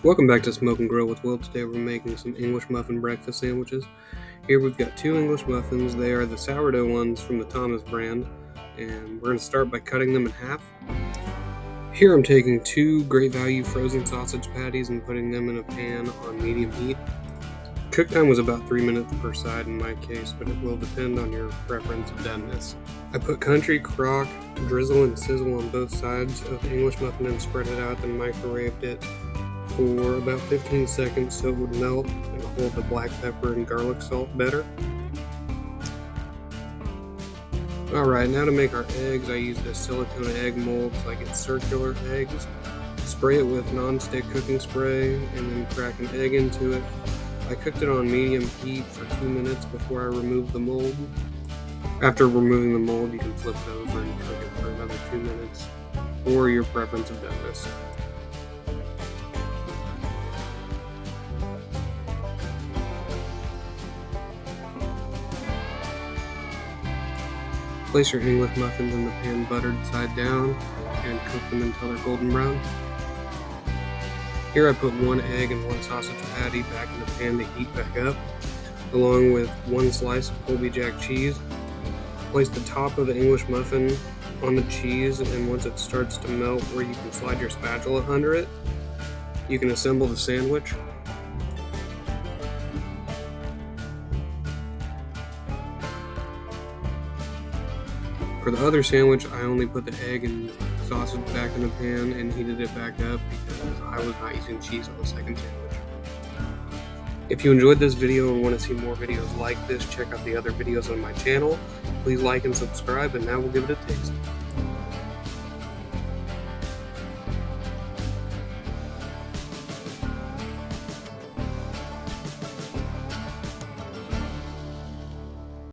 Welcome back to Smoke and Grill with Will. Today we're making some English muffin breakfast sandwiches. Here we've got two English muffins. They are the sourdough ones from the Thomas brand, and we're going to start by cutting them in half. Here I'm taking two Great Value frozen sausage patties and putting them in a pan on medium heat. Cook time was about 3 minutes per side in my case, but it will depend on your preference of doneness. I put country, crock, drizzle, and sizzle on both sides of the English muffin and spread it out, then microwaved it for about 15 seconds so it would melt and hold the black pepper and garlic salt better. Alright, now to make our eggs, I used a silicone egg mold so I get circular eggs. Spray it with non-stick cooking spray and then crack an egg into it. I cooked it on medium heat for 2 minutes before I removed the mold. After removing the mold, you can flip it over and cook it for another 2 minutes, or your preference of doneness. Place your English muffins in the pan buttered side down and cook them until they're golden brown. Here I put one egg and one sausage patty back in the pan to heat back up, along with one slice of Colby Jack cheese. Place the top of the English muffin on the cheese, and once it starts to melt where you can slide your spatula under it, you can assemble the sandwich. For the other sandwich, I only put the egg and sausage back in the pan and heated it back up because I was not using cheese on the second sandwich. If you enjoyed this video and want to see more videos like this, check out the other videos on my channel. Please like and subscribe, and now we'll give it a taste.